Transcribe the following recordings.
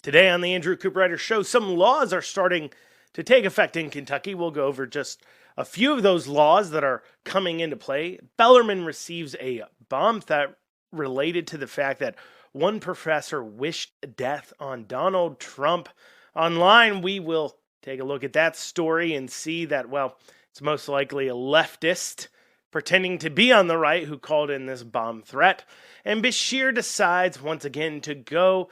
Today on the Andrew Cooperrider Show, some laws are starting to take effect in Kentucky. We'll go over just a few of those laws that are coming into play. Bellarmine receives a bomb threat related to the fact that one professor wished death on Donald Trump. Online, we will take a look at that story and see that, well, it's most likely a leftist pretending to be on the right who called in this bomb threat. And Beshear decides once again to go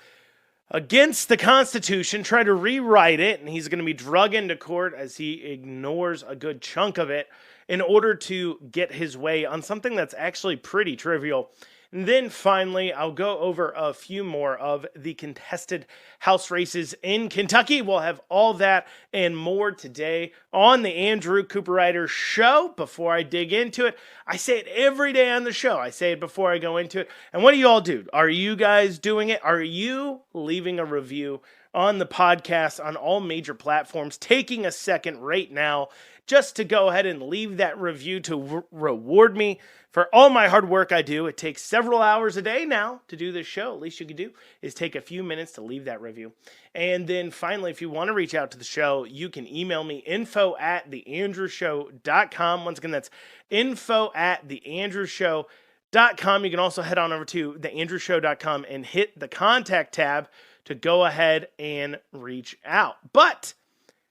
against the Constitution, try to rewrite it, and he's going to be drug into court as he ignores a good chunk of it in order to get his way on something that's actually pretty trivial. And then finally, I'll go over a few more of the contested House races in Kentucky. We'll have all that and more today on the Andrew Cooperrider Show. Before I dig into it, I say it every day on the show. I say it before I go into it. And what do you all do? Are you guys doing it? Are you leaving a review on the podcast on all major platforms? Taking a second right now just to go ahead and leave that review to reward me for all my hard work I do. It takes several hours a day now to do this show. At least you can do is take a few minutes to leave that review. And then finally, if you want to reach out to the show, you can email me info@theandrewshow.com. Once again, that's info@theandrewshow.com. You can also head on over to theandrewshow.com and hit the contact tab to go ahead and reach out. But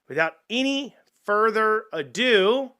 without any further ado,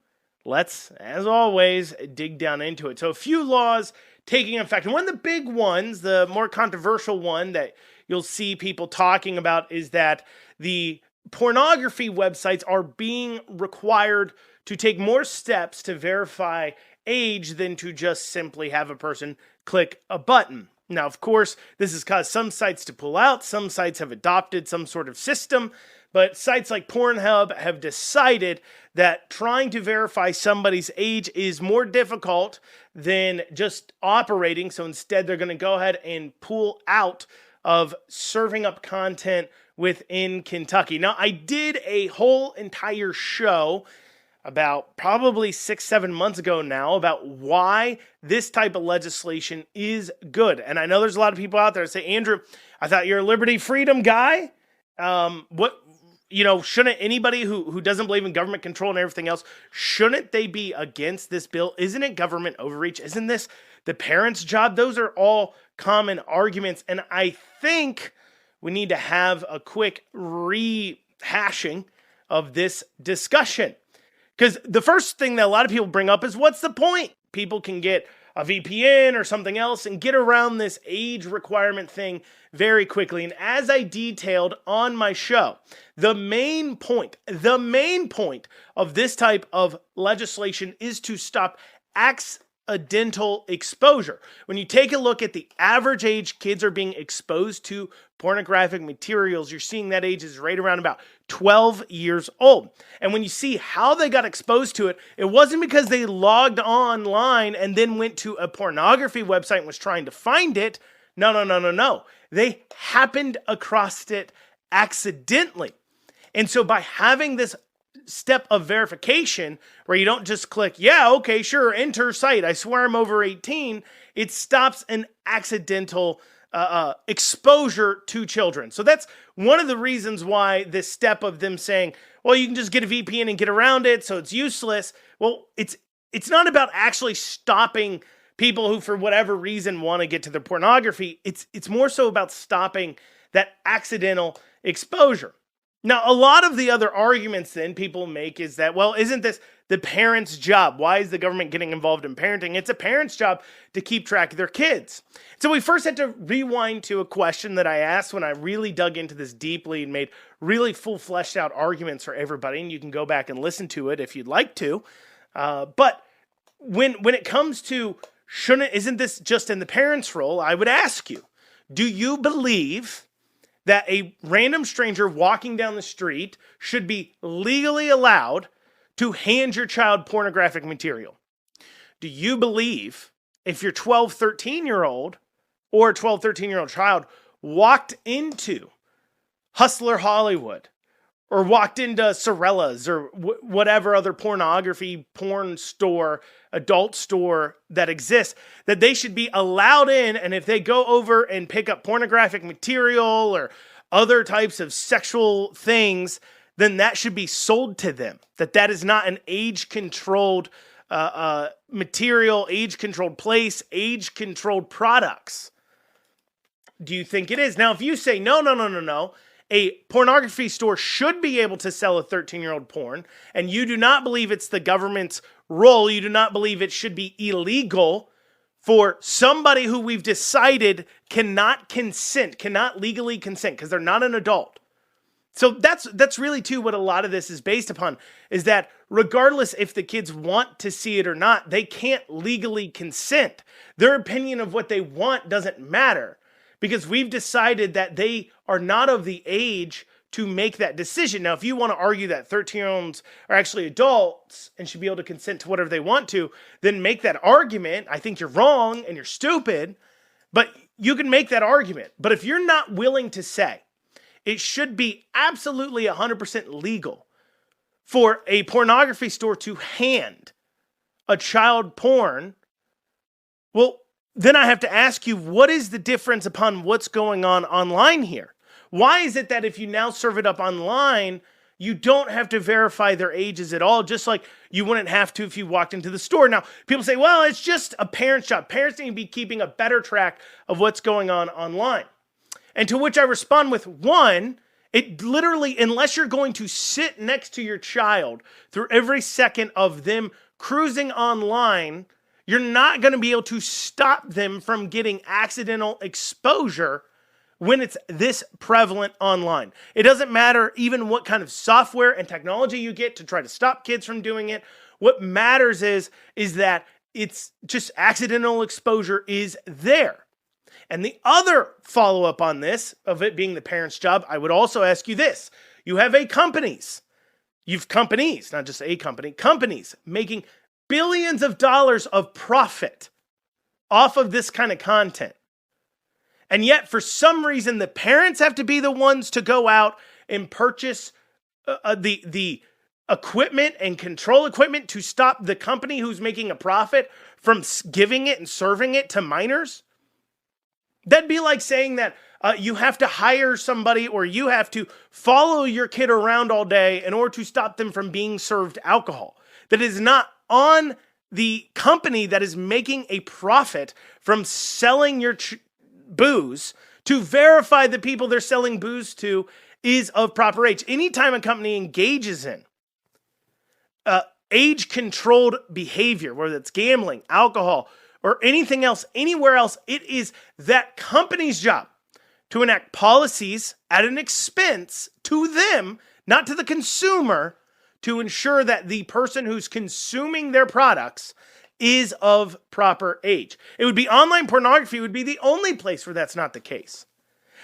let's, as always, dig down into it. So a few laws taking effect. And one of the big ones, the more controversial one that you'll see people talking about is that the pornography websites are being required to take more steps to verify age than to just simply have a person click a button. Now, of course, this has caused some sites to pull out. Some sites have adopted some sort of system. But sites like Pornhub have decided that trying to verify somebody's age is more difficult than just operating. So instead, they're going to go ahead and pull out of serving up content within Kentucky. Now, I did a whole entire show about probably 6-7 months ago now about why this type of legislation is good. And I know there's a lot of people out there that say, Andrew, I thought you're a liberty freedom guy. Shouldn't anybody who doesn't believe in government control and everything else, shouldn't they be against this bill? Isn't it government overreach? Isn't this the parents' job? Those are all common arguments. And I think we need to have a quick rehashing of this discussion. Because the first thing that a lot of people bring up is, what's the point? People can get a VPN or something else and get around this age requirement thing very quickly. And as I detailed on my show, the main point of this type of legislation is to stop accidental exposure. When you take a look at the average age kids are being exposed to pornographic materials, you're seeing that age is right around about 12 years old. And when you see how they got exposed to it, it wasn't because they logged online and then went to a pornography website and was trying to find it. No. They happened across it accidentally. And so by having this step of verification where you don't just click, yeah, okay, sure, enter site, I swear I'm over 18, it stops an accidental exposure to children. So that's one of the reasons why this step of them saying, well, you can just get a VPN and get around it, so it's useless. Well, it's not about actually stopping people who, for whatever reason, want to get to their pornography. It's more so about stopping that accidental exposure. Now, a lot of the other arguments then people make is that, well, isn't this the parent's job? Why is the government getting involved in parenting? It's a parent's job to keep track of their kids. So we first had to rewind to a question that I asked when I really dug into this deeply and made really full fleshed out arguments for everybody. And you can go back and listen to it if you'd like to. But when it comes to isn't this just in the parent's role? I would ask you, do you believe that a random stranger walking down the street should be legally allowed to hand your child pornographic material? Do you believe if your 12, 13-year-old or a 12, 13-year-old child walked into Hustler Hollywood or walked into Sorella's or whatever other porn store, adult store that exists, that they should be allowed in, and if they go over and pick up pornographic material or other types of sexual things, then that should be sold to them. That is not an age-controlled material, age-controlled place, age-controlled products. Do you think it is? Now, if you say, no, a pornography store should be able to sell a 13-year-old porn, and you do not believe it's the government's role, you do not believe it should be illegal for somebody who we've decided cannot legally consent, because they're not an adult. So that's really too what a lot of this is based upon, is that regardless if the kids want to see it or not, they can't legally consent. Their opinion of what they want doesn't matter, because we've decided that they are not of the age to make that decision. Now, if you want to argue that 13-year-olds are actually adults and should be able to consent to whatever they want to, then make that argument. I think you're wrong and you're stupid, but you can make that argument. But if you're not willing to say it should be absolutely 100% legal for a pornography store to hand a child porn, well, then I have to ask you, what is the difference upon what's going on online here? Why is it that if you now serve it up online, you don't have to verify their ages at all, just like you wouldn't have to if you walked into the store? Now, people say, well, it's just a parent's job. Parents need to be keeping a better track of what's going on online. And to which I respond with, one, it literally, unless you're going to sit next to your child through every second of them cruising online, you're not going to be able to stop them from getting accidental exposure when it's this prevalent online. It doesn't matter even what kind of software and technology you get to try to stop kids from doing it. What matters is that it's just accidental exposure is there. And the other follow-up on this, of it being the parent's job, I would also ask you this. You have companies, not just a company, companies making billions of dollars of profit off of this kind of content. And yet, for some reason, the parents have to be the ones to go out and purchase the equipment and control equipment to stop the company who's making a profit from giving it and serving it to minors. That'd be like saying that you have to hire somebody, or you have to follow your kid around all day in order to stop them from being served alcohol. That is not on the company that is making a profit from selling your booze to verify the people they're selling booze to is of proper age. Anytime a company engages in age-controlled behavior, whether it's gambling, alcohol, or anything else, anywhere else, it is that company's job to enact policies at an expense to them, not to the consumer, to ensure that the person who's consuming their products is of proper age. It would be online pornography would be the only place where that's not the case.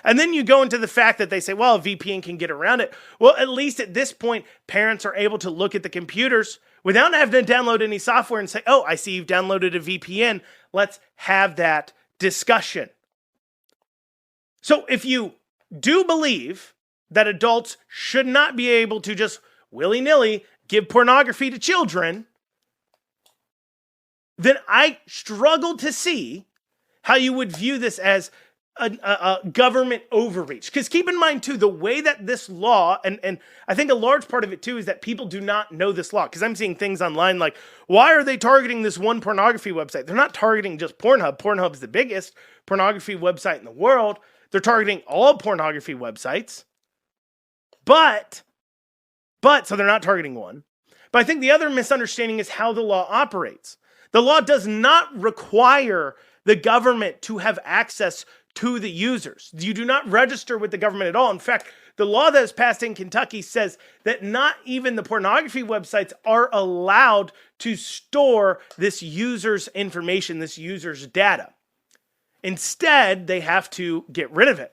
And then you go into the fact that they say, well, a VPN can get around it. Well, at least at this point, parents are able to look at the computers without having to download any software and say, oh, I see you've downloaded a VPN. Let's have that discussion. So if you do believe that adults should not be able to just willy-nilly give pornography to children, then I struggle to see how you would view this as a government overreach. Because keep in mind, too, the way that this law, and I think a large part of it, too, is that people do not know this law. Because I'm seeing things online like, why are they targeting this one pornography website? They're not targeting just Pornhub. Pornhub's the biggest pornography website in the world. They're targeting all pornography websites. But, so they're not targeting one. But I think the other misunderstanding is how the law operates. The law does not require the government to have access to the users. You do not register with the government at all. In fact, the law that is passed in Kentucky says that not even the pornography websites are allowed to store this user's information, this user's data. Instead, they have to get rid of it.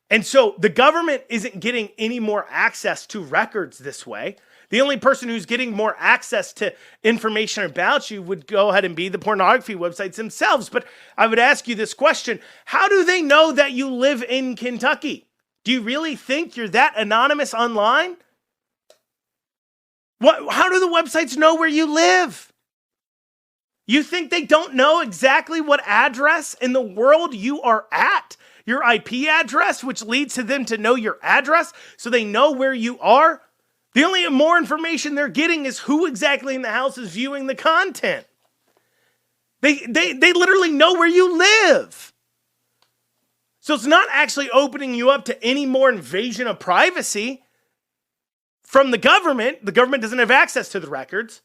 And so the government isn't getting any more access to records this way. The only person who's getting more access to information about you would go ahead and be the pornography websites themselves. But I would ask you this question. How do they know that you live in Kentucky? Do you really think you're that anonymous online? How do the websites know where you live? You think they don't know exactly what address in the world you are at? your IP address, which leads to them to know your address so they know where you are. The only more information they're getting is who exactly in the house is viewing the content. They literally know where you live. So it's not actually opening you up to any more invasion of privacy from the government. The government doesn't have access to the records.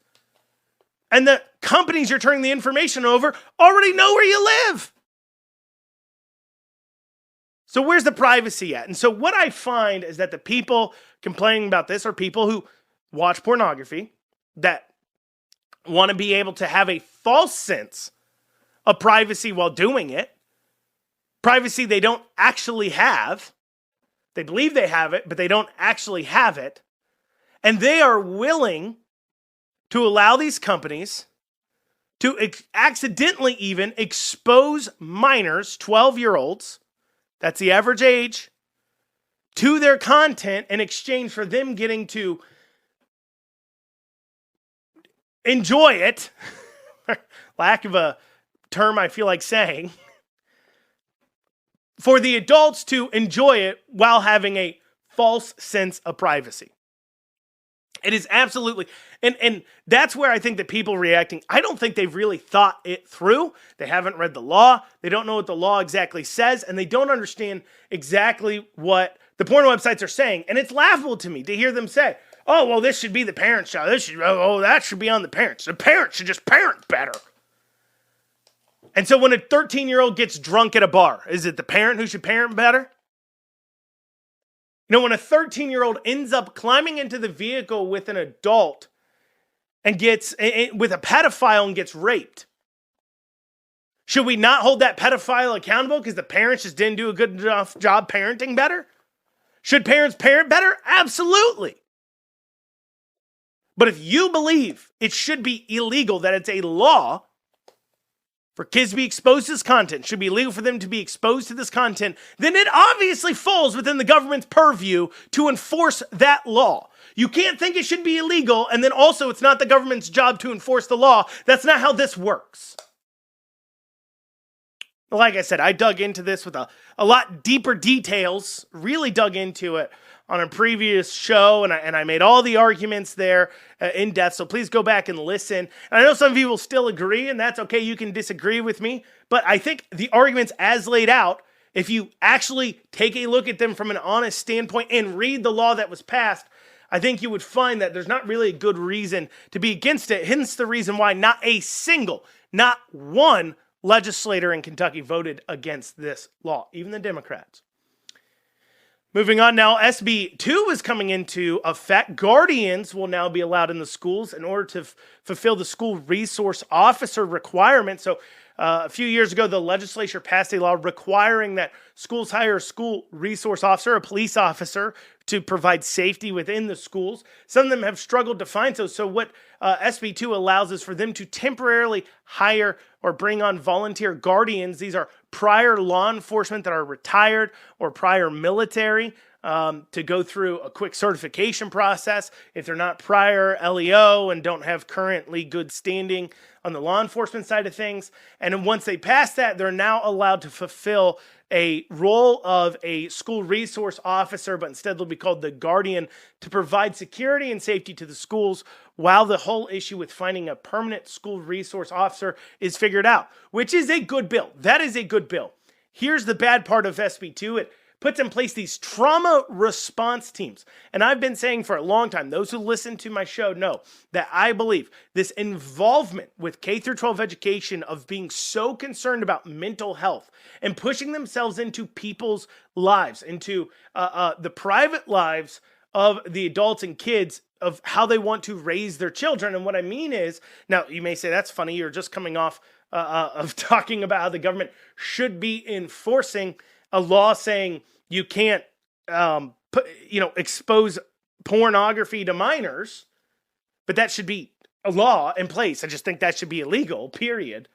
And the companies you're turning the information over already know where you live. So where's the privacy at? And so what I find is that the people complaining about this are people who watch pornography, that want to be able to have a false sense of privacy while doing it. Privacy they don't actually have. They believe they have it, but they don't actually have it. And they are willing to allow these companies to accidentally even expose minors, 12-year-olds, that's the average age, to their content in exchange for them getting to enjoy it, lack of a term I feel like saying, for the adults to enjoy it while having a false sense of privacy. It is absolutely, and that's where I think that people reacting, I don't think they've really thought it through. They haven't read the law. They don't know what the law exactly says, and they don't understand exactly what the porn websites are saying. And it's laughable to me to hear them say, oh, well, this should be the parents' job. That should be on the parents. The parents should just parent better. And so when a 13-year-old gets drunk at a bar, is it the parent who should parent better? You know, when a 13-year-old ends up climbing into the vehicle with an adult and gets with a pedophile and gets raped, should we not hold that pedophile accountable because the parents just didn't do a good enough job parenting better? Should parents parent better? Absolutely. But if you believe it should be illegal, that it's a law for kids to be exposed to this content, should be illegal for them to be exposed to this content, then it obviously falls within the government's purview to enforce that law. You can't think it should be illegal, and then also it's not the government's job to enforce the law. That's not how this works. Like I said, I dug into this with a lot deeper details, really dug into it on a previous show, and I made all the arguments there in depth, so please go back and listen. And I know some of you will still agree, and that's okay, you can disagree with me, but I think the arguments as laid out, if you actually take a look at them from an honest standpoint and read the law that was passed, I think you would find that there's not really a good reason to be against it, hence the reason why not one legislator in Kentucky voted against this law, even the Democrats. Moving on now, SB 2 is coming into effect. Guardians will now be allowed in the schools in order to fulfill the school resource officer requirement. So a few years ago, the legislature passed a law requiring that schools hire a school resource officer, a police officer, to provide safety within the schools. Some of them have struggled to find so. So what SB 2 allows is for them to temporarily hire or bring on volunteer guardians. These are prior law enforcement that are retired or prior military to go through a quick certification process. If they're not prior LEO and don't have currently good standing on the law enforcement side of things. And then once they pass that, they're now allowed to fulfill a role of a school resource officer, but instead they'll be called the guardian, to provide security and safety to the schools while the whole issue with finding a permanent school resource officer is figured out, which is a good bill. That is a good bill. Here's the bad part of SB 2. It puts in place these trauma response teams. And I've been saying for a long time, those who listen to my show know that I believe this involvement with K through 12 education of being so concerned about mental health and pushing themselves into people's lives, into the private lives of the adults and kids, of how they want to raise their children. And what I mean is, now you may say that's funny, you're just coming off of talking about how the government should be enforcing a law saying you can't expose pornography to minors, but that should be a law in place. I just think that should be illegal, period.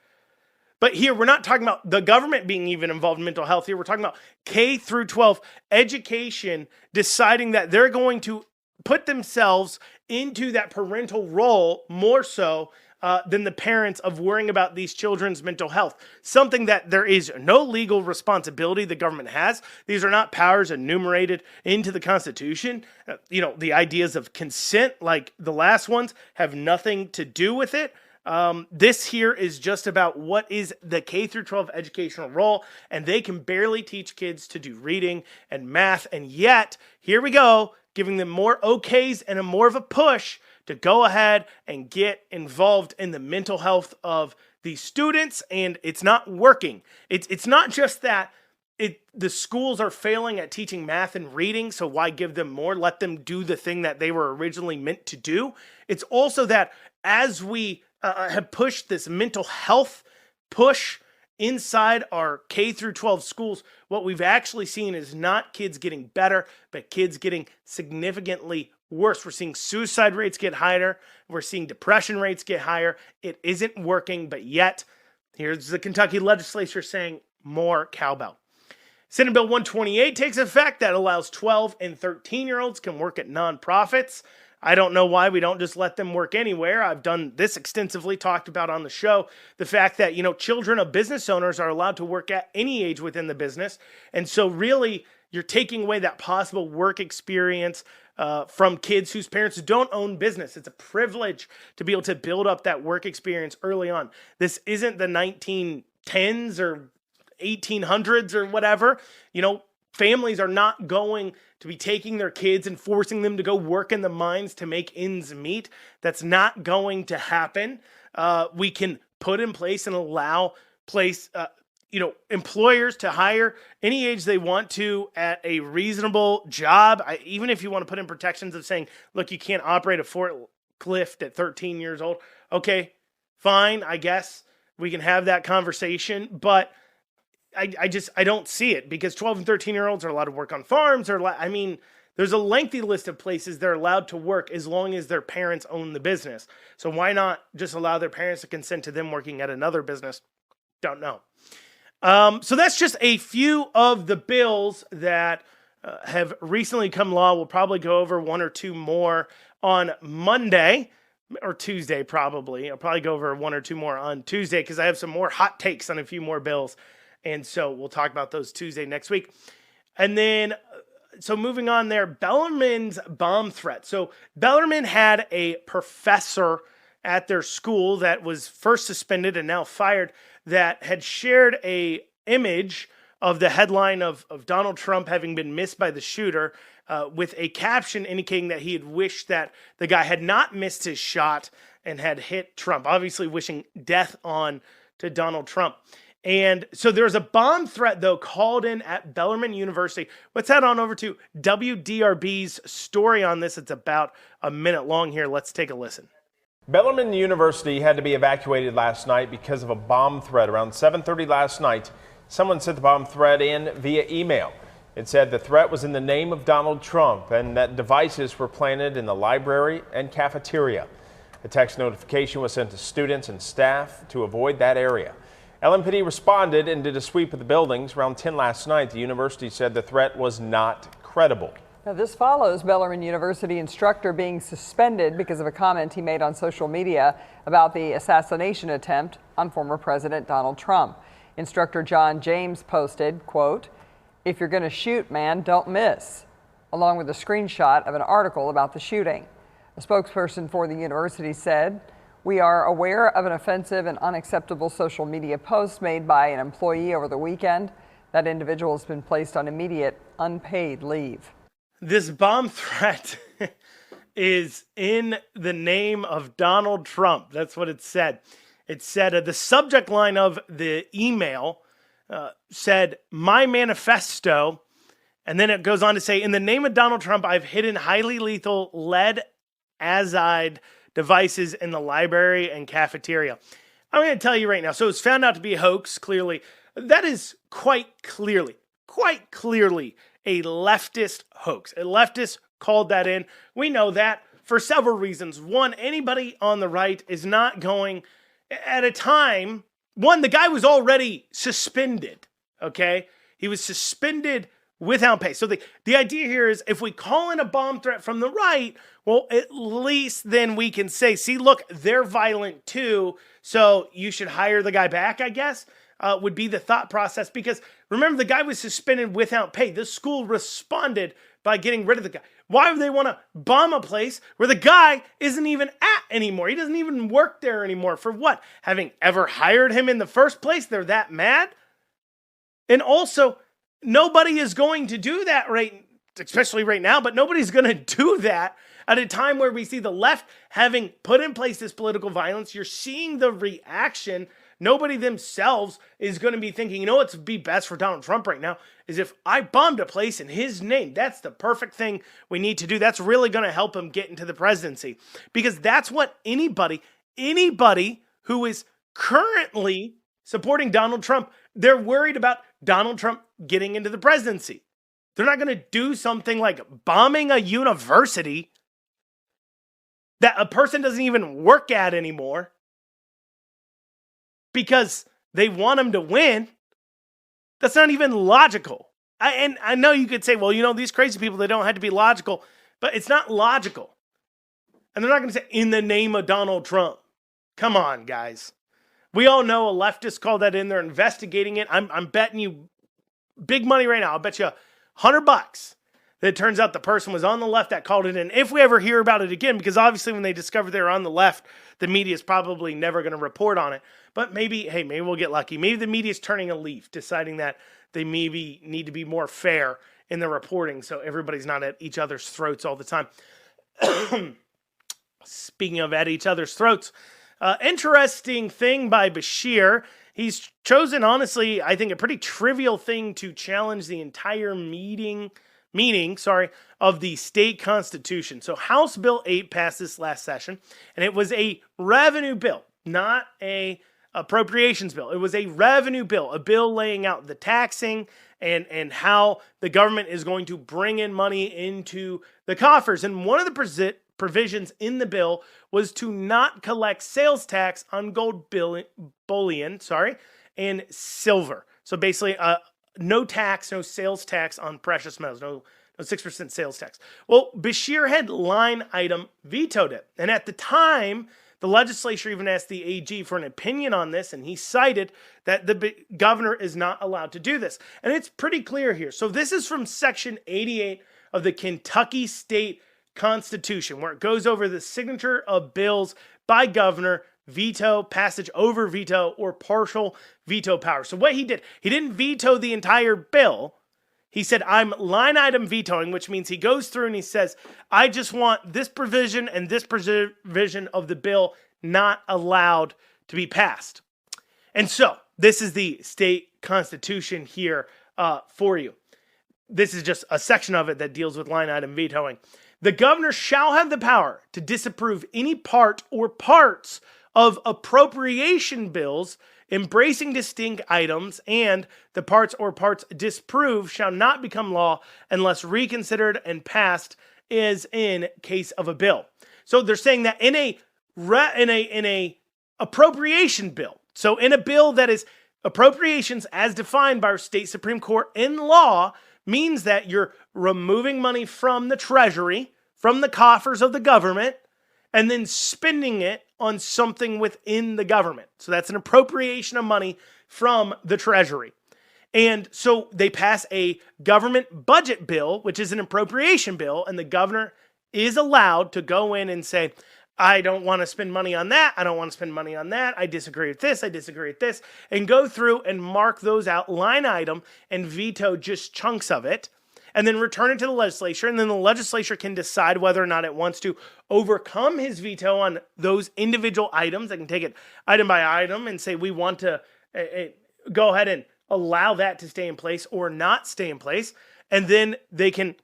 But here, we're not talking about the government being even involved in mental health here. We're talking about K through 12 education deciding that they're going to put themselves into that parental role more so than the parents of worrying about these children's mental health. Something that there is no legal responsibility the government has. These are not powers enumerated into the Constitution. The ideas of consent, like the last ones, have nothing to do with it. This here is just about what is the K through 12 educational role, and they can barely teach kids to do reading and math, and yet, here we go, giving them more okays and more of a push to go ahead and get involved in the mental health of these students, and it's not working. It's not just that the schools are failing at teaching math and reading, so why give them more? Let them do the thing that they were originally meant to do. It's also that as we have pushed this mental health push inside our K through 12 schools, what we've actually seen is not kids getting better, but kids getting significantly worse. We're seeing suicide rates get higher. We're seeing depression rates get higher. It isn't working, but yet here's the Kentucky legislature saying more cowbell. Senate Bill 128 takes effect that allows 12 and 13-year-olds can work at nonprofits. I don't know why we don't just let them work anywhere. I've done this extensively, talked about on the show, the fact that, children of business owners are allowed to work at any age within the business. And so really, you're taking away that possible work experience from kids whose parents don't own business. It's a privilege to be able to build up that work experience early on. This isn't the 1910s or 1800s or whatever. Families are not going to be taking their kids and forcing them to go work in the mines to make ends meet. That's not going to happen. We can put in place and allow employers to hire any age they want to at a reasonable job. Even if you want to put in protections of saying, look, you can't operate a forklift at 13 years old. Okay, fine. I guess we can have that conversation, but I don't see it, because 12 and 13-year-olds are allowed to work on farms. There's a lengthy list of places they're allowed to work as long as their parents own the business. So why not just allow their parents to consent to them working at another business? Don't know. So that's just a few of the bills that have recently come law. We'll probably go over one or two more on Monday or Tuesday, probably. I'll probably go over one or two more on Tuesday because I have some more hot takes on a few more bills. And so we'll talk about those Tuesday next week. And then, so moving on there, Bellarmine's bomb threat. So Bellarmine had a professor at their school that was first suspended and now fired that had shared a image of the headline of Donald Trump having been missed by the shooter with a caption indicating that he had wished that the guy had not missed his shot and had hit Trump, obviously wishing death on to Donald Trump. And so there's a bomb threat, though, called in at Bellarmine University. Let's head on over to WDRB's story on this. It's about a minute long here. Let's take a listen. Bellarmine University had to be evacuated last night because of a bomb threat. Around 7:30 last night, someone sent the bomb threat in via email. It said the threat was in the name of Donald Trump and that devices were planted in the library and cafeteria. A text notification was sent to students and staff to avoid that area. LMPD responded and did a sweep of the buildings. Around 10 last night, the university said the threat was not credible. Now, this follows Bellarmine University instructor being suspended because of a comment he made on social media about the assassination attempt on former President Donald Trump. Instructor John James posted, quote, "If you're going to shoot, man, don't miss," along with a screenshot of an article about the shooting. A spokesperson for the university said, "We are aware of an offensive and unacceptable social media post made by an employee over the weekend. That individual has been placed on immediate unpaid leave." This bomb threat is in the name of Donald Trump. That's what it said. It said the subject line of the email said, "My manifesto." And then it goes on to say, "In the name of Donald Trump, I've hidden highly lethal lead azide devices in the library and cafeteria." I'm going to tell you right now. So it's found out to be a hoax, clearly. That is quite clearly a leftist hoax. A leftist called that in. We know that for several reasons. One, anybody on the right is not going at a time. One, the guy was already suspended, okay? He was suspended without pay. So the idea here is if we call in a bomb threat from the right, well, at least then we can say, see, look, they're violent too, so you should hire the guy back, I guess, would be the thought process. Because remember, the guy was suspended without pay. The school responded by getting rid of the guy. Why would they want to bomb a place where the guy isn't even at anymore? He doesn't even work there anymore. For what? Having ever hired him in the first place? They're that mad? And also, nobody is going to do that especially right now, but nobody's going to do that at a time where we see the left having put in place this political violence. You're seeing the reaction. Nobody themselves is going to be thinking, you know what's be best for Donald Trump right now is if I bombed a place in his name. That's the perfect thing we need to do. That's really going to help him get into the presidency, because that's what anybody who is currently supporting Donald Trump, they're worried about Donald Trump getting into the presidency. They're not going to do something like bombing a university that a person doesn't even work at anymore because they want him to win. That's not even logical. And I know you could say, well, you know, these crazy people, they don't have to be logical, but it's not logical. And they're not going to say, in the name of Donald Trump. Come on, guys. We all know a leftist called that in. They're investigating it. I'm betting you big money right now. I'll bet you $100 that it turns out the person was on the left that called it in. If we ever hear about it again, because obviously when they discover they're on the left, the media is probably never going to report on it. But maybe we'll get lucky. Maybe the media is turning a leaf, deciding that they maybe need to be more fair in the reporting so everybody's not at each other's throats all the time. Speaking of at each other's throats, interesting thing by Beshear. He's chosen, honestly, I think a pretty trivial thing to challenge the entire meaning of the state constitution. So House Bill 8 passed this last session, and it was a revenue bill, not a appropriations bill. It was a revenue bill, a bill laying out the taxing and how the government is going to bring in money into the coffers. And one of the provisions in the bill was to not collect sales tax on gold bullion, and silver. So basically, no tax, no sales tax on precious metals, no 6% sales tax. Well, Beshear had line item vetoed it. And at the time, the legislature even asked the AG for an opinion on this, and he cited that the governor is not allowed to do this. And it's pretty clear here. So this is from Section 88 of the Kentucky State Constitution, where it goes over the signature of bills by governor, veto, passage over veto, or partial veto power. So what he did, he didn't veto the entire bill. He said, I'm line item vetoing, which means he goes through and he says, I just want this provision and this provision of the bill not allowed to be passed. And so this is the state constitution here for you. This is just a section of it that deals with line item vetoing. The governor shall have the power to disapprove any part or parts of appropriation bills embracing distinct items, and the parts or parts disproved shall not become law unless reconsidered and passed as in case of a bill. So they're saying that in a appropriation bill, so in a bill that is appropriations as defined by our state Supreme Court in law, means that you're removing money from the treasury, from the coffers of the government, and then spending it on something within the government. So that's an appropriation of money from the treasury. And so they pass a government budget bill, which is an appropriation bill, and the governor is allowed to go in and say, I don't want to spend money on that. I don't want to spend money on that. I disagree with this. I disagree with this. And go through and mark those out line item and veto just chunks of it, and then return it to the legislature. And then the legislature can decide whether or not it wants to overcome his veto on those individual items. They can take it item by item and say, we want to go ahead and allow that to stay in place or not stay in place. And then they can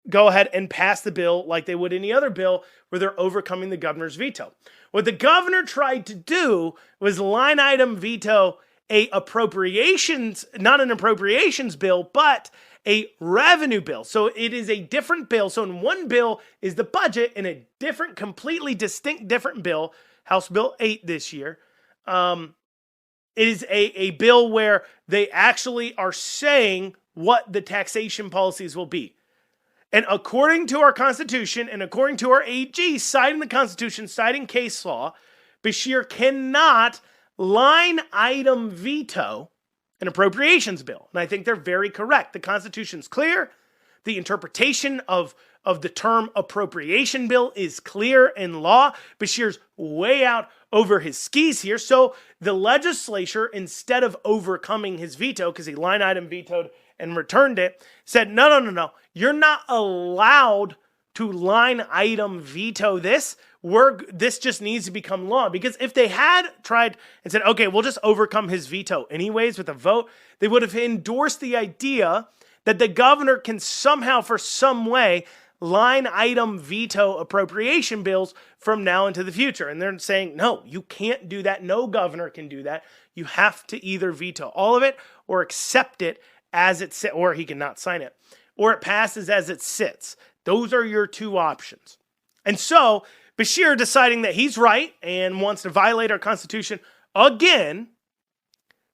go ahead and pass the bill like they would any other bill where they're overcoming the governor's veto. What the governor tried to do was line item veto a appropriations, not an appropriations bill, but a revenue bill. So it is a different bill. So in one bill is the budget, in a different, completely distinct different bill, House Bill 8 this year, is a bill where they actually are saying what the taxation policies will be. And according to our Constitution and according to our AG, citing the Constitution, citing case law, Beshear cannot line item veto an appropriations bill. And I think they're very correct. The Constitution's clear. The interpretation of the term appropriation bill is clear in law. Beshear's way out over his skis here. So the legislature, instead of overcoming his veto, because he line item vetoed and returned it, said, no. You're not allowed to line item veto this. This just needs to become law. Because if they had tried and said, okay, we'll just overcome his veto anyways with a vote, they would have endorsed the idea that the governor can somehow, for some way, line item veto appropriation bills from now into the future. And they're saying, no, you can't do that. No governor can do that. You have to either veto all of it or accept it as it sits, or he cannot sign it, or it passes as it sits. Those are your two options. And so Beshear, deciding that he's right and wants to violate our Constitution again,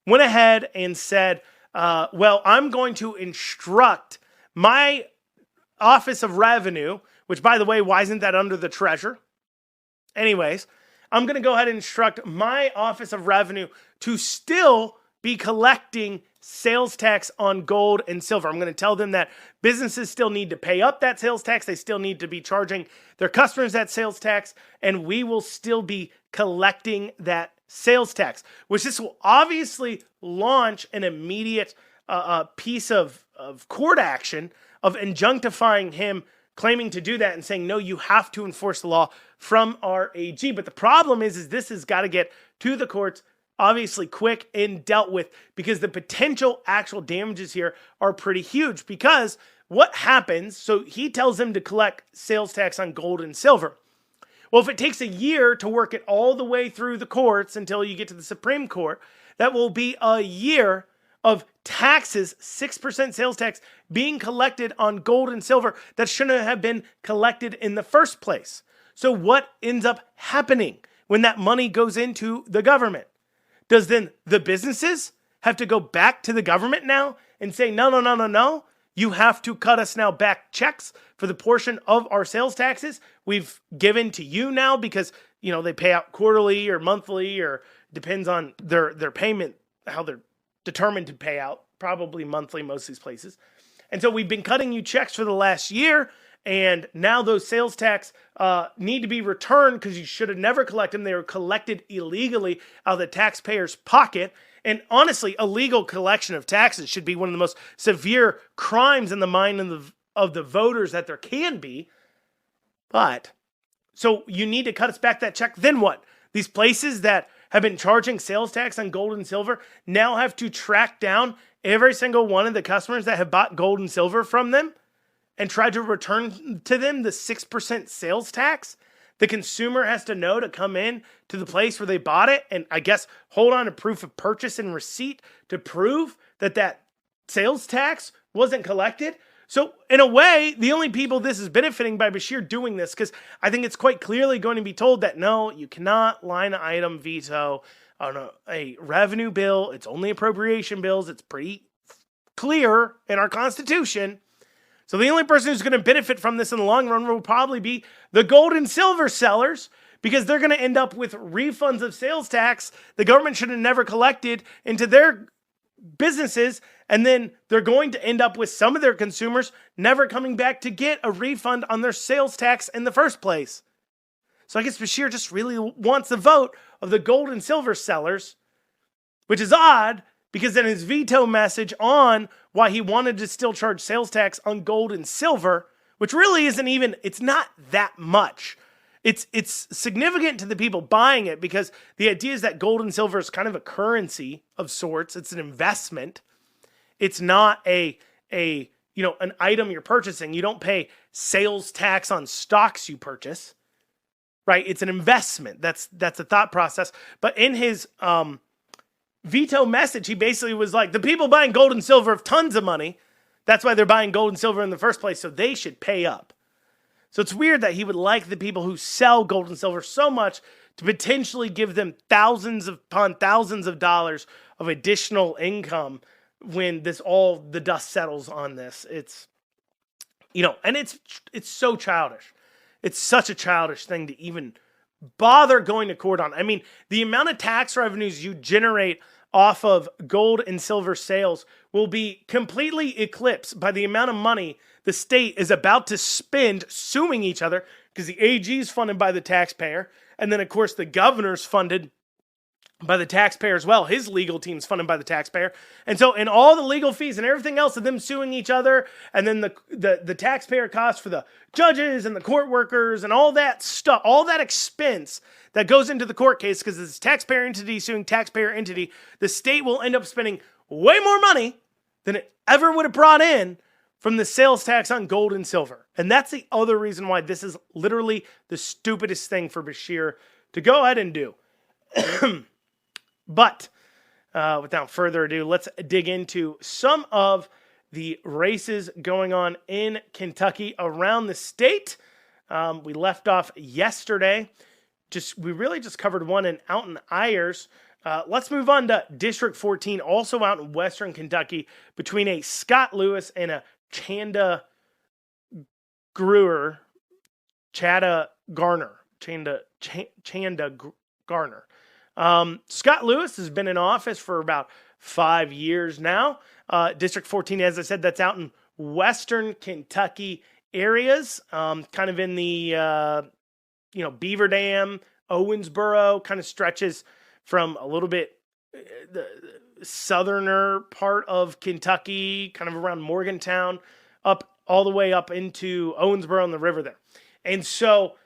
went ahead and said, well, I'm going to instruct my Office of Revenue, which, by the way, why isn't that under the Treasurer? Anyways, I'm going to go ahead and instruct my Office of Revenue to still be collecting sales tax on gold and silver. I'm going to tell them that businesses still need to pay up that sales tax. They still need to be charging their customers that sales tax, and we will still be collecting that sales tax, which this will obviously launch an immediate piece of court action of injunctifying him, claiming to do that and saying, no, you have to enforce the law from our AG. But the problem is this has got to get to the courts obviously quick and dealt with, because the potential actual damages here are pretty huge. Because what happens, so he tells them to collect sales tax on gold and silver. Well, if it takes a year to work it all the way through the courts until you get to the Supreme Court, that will be a year of taxes, 6% sales tax, being collected on gold and silver that shouldn't have been collected in the first place. So what ends up happening when that money goes into the government? Does then the businesses have to go back to the government now and say, no, you have to cut us now back checks for the portion of our sales taxes we've given to you now, because, you know, they pay out quarterly or monthly, or depends on their payment, how they're determined to pay out, probably monthly, most of these places. And so we've been cutting you checks for the last year, and now those sales tax need to be returned because you should have never collected them. They were collected illegally out of the taxpayer's pocket. And honestly, illegal collection of taxes should be one of the most severe crimes in the mind of the voters that there can be. But, so you need to cut us back that check. Then what? These places that have been charging sales tax on gold and silver now have to track down every single one of the customers that have bought gold and silver from them and try to return to them the 6% sales tax. The consumer has to know to come in to the place where they bought it and, I guess, hold on to proof of purchase and receipt to prove that that sales tax wasn't collected. So in a way, the only people this is benefiting by Beshear doing this, because I think it's quite clearly going to be told that no, you cannot line item veto on a revenue bill. It's only appropriation bills. It's pretty clear in our Constitution. So the only person who's going to benefit from this in the long run will probably be the gold and silver sellers, because they're going to end up with refunds of sales tax the government should have never collected into their businesses, and then they're going to end up with some of their consumers never coming back to get a refund on their sales tax in the first place. So I guess Beshear just really wants the vote of the gold and silver sellers, which is odd, because in his veto message on why he wanted to still charge sales tax on gold and silver, which really isn't even, it's not that much. It's significant to the people buying it, because the idea is that gold and silver is kind of a currency of sorts. It's an investment. It's not an item you're purchasing. You don't pay sales tax on stocks you purchase, right? It's an investment. That's a thought process. But in his veto message, he basically was like, the people buying gold and silver have tons of money. That's why they're buying gold and silver in the first place, so they should pay up. So it's weird that he would like the people who sell gold and silver so much to potentially give them thousands upon thousands of dollars of additional income when the dust settles on this. It's, and it's so childish. It's such a childish thing to even bother going to court on. I mean, the amount of tax revenues you generate off of gold and silver sales will be completely eclipsed by the amount of money the state is about to spend suing each other, because the AG is funded by the taxpayer, and then of course the governor's funded by the taxpayer as well. His legal team's funded by the taxpayer. And so in all the legal fees and everything else of them suing each other, and then the taxpayer costs for the judges and the court workers and all that stuff, all that expense that goes into the court case, because it's taxpayer entity suing taxpayer entity, the state will end up spending way more money than it ever would have brought in from the sales tax on gold and silver. And that's the other reason why this is literally the stupidest thing for Beshear to go ahead and do. But without further ado, let's dig into some of the races going on in Kentucky around the state. We left off yesterday. We really just covered one in Alton Ayers. Let's move on to District 14, also out in western Kentucky, between a Scott Lewis and a Chanda Garner. Scott Lewis has been in office for about 5 years now. District 14, as I said, that's out in western Kentucky areas, kind of in the, Beaver Dam, Owensboro, kind of stretches from a little bit the southerner part of Kentucky, kind of around Morgantown, up all the way up into Owensboro and the river there. And so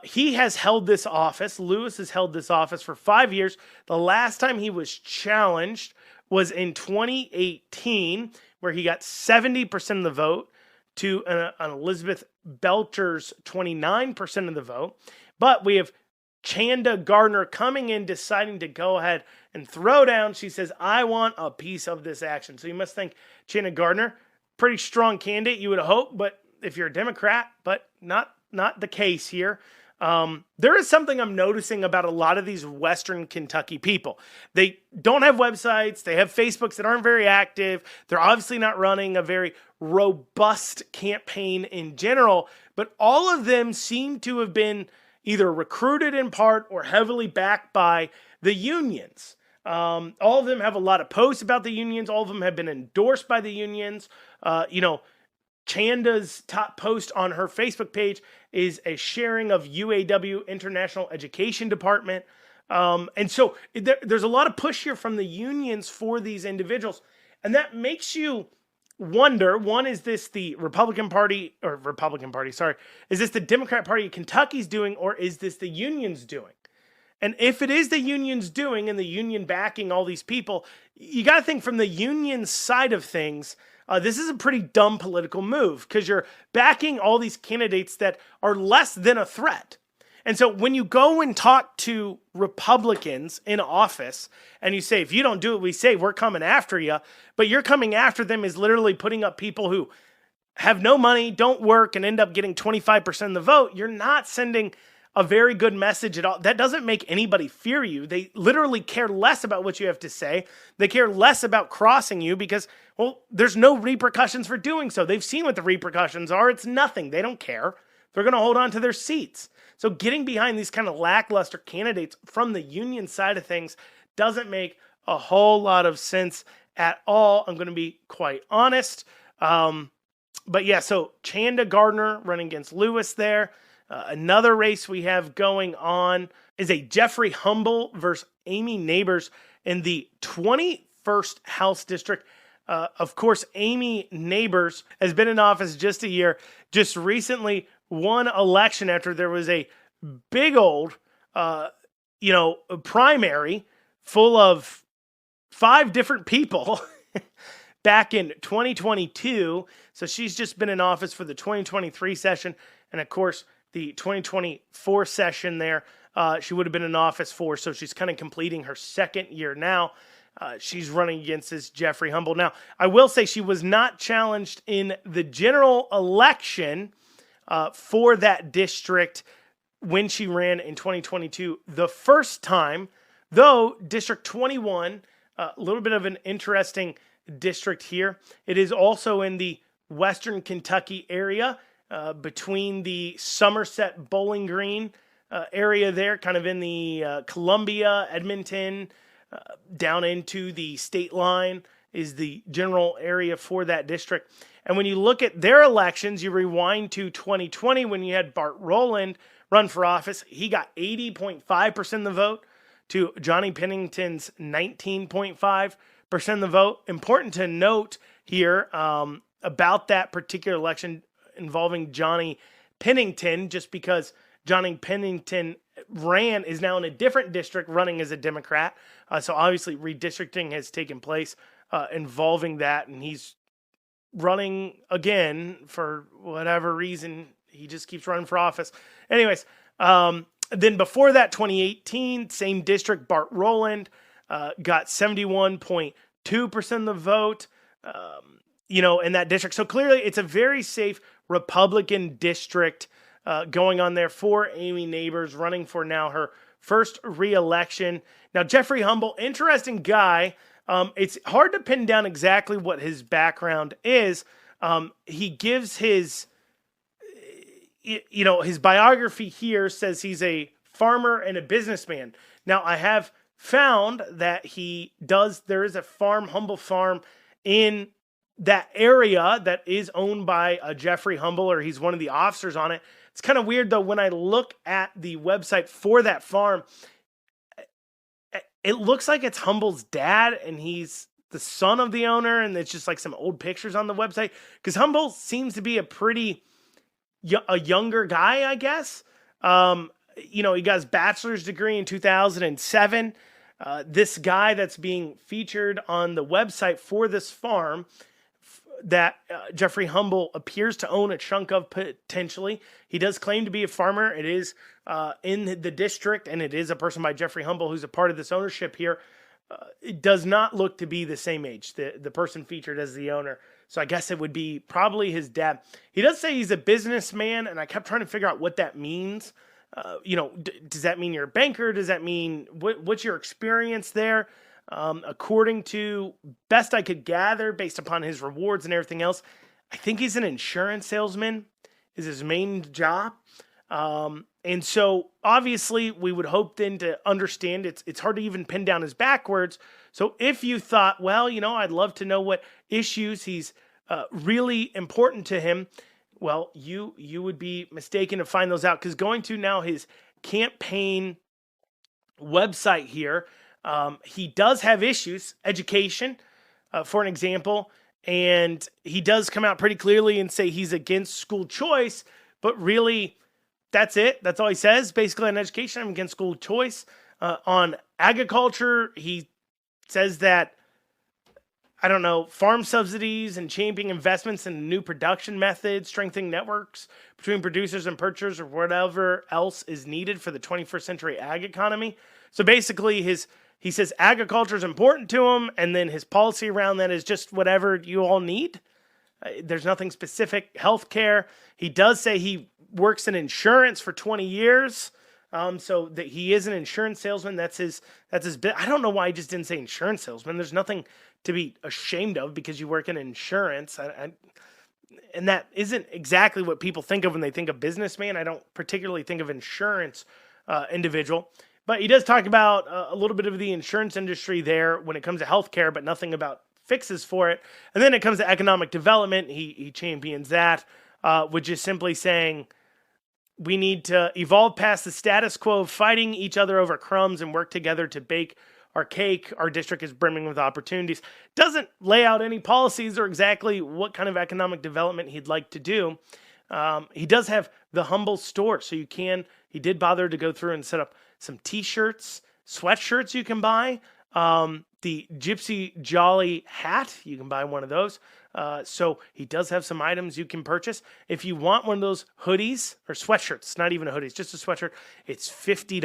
he has held this office. Lewis has held this office for 5 years. The last time he was challenged was in 2018, where he got 70% of the vote to an Elizabeth Belcher's 29% of the vote. But we have Chanda Garner coming in, deciding to go ahead and throw down. She says, I want a piece of this action. So you must think Chanda Garner, pretty strong candidate, you would hope, but if you're a Democrat, but not the case here. There is something I'm noticing about a lot of these Western Kentucky people. They don't have websites. They have Facebooks that aren't very active. They're obviously not running a very robust campaign in general, but all of them seem to have been either recruited in part or heavily backed by the unions. All of them have a lot of posts about the unions. All of them have been endorsed by the unions. Chanda's top post on her Facebook page is a sharing of UAW International Education Department. And so there's a lot of push here from the unions for these individuals. And that makes you wonder, one, is this the is this the Democrat Party of Kentucky's doing, or is this the unions doing? And if it is the unions doing and the union backing all these people, you got to think from the union side of things, this is a pretty dumb political move, because you're backing all these candidates that are less than a threat. And so when you go and talk to Republicans in office and you say, if you don't do what we say, we're coming after you, but you're coming after them is literally putting up people who have no money, don't work, and end up getting 25% of the vote, you're not sending a very good message at all. That doesn't make anybody fear you. They literally care less about what you have to say. They care less about crossing you because, well, there's no repercussions for doing so. They've seen what the repercussions are. It's nothing. They don't care. They're going to hold on to their seats. So getting behind these kind of lackluster candidates from the union side of things doesn't make a whole lot of sense at all. I'm going to be quite honest. But yeah, so Chanda Garner running against Lewis there. Another race we have going on is a Jeffrey Humble versus Amy Neighbors in the 21st House District. Of course, Amy Neighbors has been in office just a year, just recently won election after there was a big old, primary full of 5 different people back in 2022. So she's just been in office for the 2023 session. And of course, the 2024 session there, she would have been in office for, so she's kind of completing her second year now. She's running against this Jeffrey Humble. Now, I will say she was not challenged in the general election for that district when she ran in 2022, the first time, though District 21, a little bit of an interesting district here. It is also in the Western Kentucky area, between the Somerset Bowling Green area there, kind of in the Columbia, Edmonton, down into the state line is the general area for that district. And when you look at their elections, you rewind to 2020 when you had Bart Rowland run for office. He got 80.5% of the vote to Johnny Pennington's 19.5% of the vote. Important to note here about that particular election involving Johnny Pennington, just because Johnny Pennington is now in a different district running as a Democrat. So obviously redistricting has taken place involving that, and he's running again for whatever reason. He just keeps running for office. Anyways, then before that, 2018, same district, Bart Rowland got 71.2% of the vote, in that district. So clearly it's a very safe Republican district going on there for Amy Nabors, running for now her first re-election. Now, Jeffrey Humble, interesting guy. It's hard to pin down exactly what his background is. He gives his biography here says he's a farmer and a businessman. Now, I have found that there is a Humble Farm in that area that is owned by Jeffrey Humble, or he's one of the officers on it. It's kind of weird, though, when I look at the website for that farm, it looks like it's Humble's dad, and he's the son of the owner, and it's just like some old pictures on the website, because Humble seems to be a younger guy, I guess. He got his bachelor's degree in 2007. This guy that's being featured on the website for this farm that Jeffrey Humble appears to own a chunk of potentially. He does claim to be a farmer. It is in the district, and it is a person by Jeffrey Humble who's a part of this ownership here. It does not look to be the same age, the person featured as the owner. So I guess it would be probably his dad. He does say he's a businessman, and I kept trying to figure out what that means. Does that mean you're a banker? Does that mean what's your experience there? According to best I could gather, based upon his rewards and everything else, I think he's an insurance salesman is his main job. And so obviously we would hope then to understand it's hard to even pin down his backwards. So if you thought, well, I'd love to know what issues he's really important to him, well, you would be mistaken to find those out, because going to now his campaign website here, he does have issues, education, for an example, and he does come out pretty clearly and say he's against school choice, but really that's it. That's all he says. Basically on education, I'm against school choice. On agriculture, he says that, farm subsidies and championing investments in new production methods, strengthening networks between producers and purchasers, or whatever else is needed for the 21st century ag economy. So basically he says agriculture is important to him, and then his policy around that is just whatever you all need. There's nothing specific. Healthcare. He does say he works in insurance for 20 years. So that he is an insurance salesman. That's his bit. I don't know why he just didn't say insurance salesman. There's nothing to be ashamed of because you work in insurance. And that isn't exactly what people think of when they think of businessman. I don't particularly think of insurance individual. But he does talk about a little bit of the insurance industry there when it comes to healthcare, but nothing about fixes for it. And then it comes to economic development. He champions that, which is simply saying we need to evolve past the status quo of fighting each other over crumbs and work together to bake our cake. Our district is brimming with opportunities. Doesn't lay out any policies or exactly what kind of economic development he'd like to do. He does have the Humble store, so he did bother to go through and set up some t-shirts, sweatshirts you can buy. The Gypsy Jolly hat, you can buy one of those. So he does have some items you can purchase. If you want one of those hoodies or sweatshirts, not even a hoodie, it's just a sweatshirt, it's $50.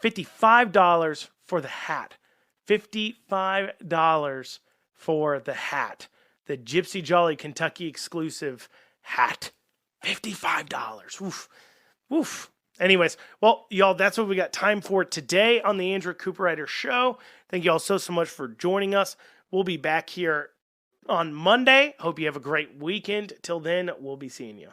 $55 for the hat. $55 for the hat. The Gypsy Jolly Kentucky exclusive hat. $55. Oof. Oof. Anyways, well, y'all, that's what we got time for today on the Andrew Cooperrider Show. Thank you all so much for joining us. We'll be back here on Monday. Hope you have a great weekend. Till then, we'll be seeing you.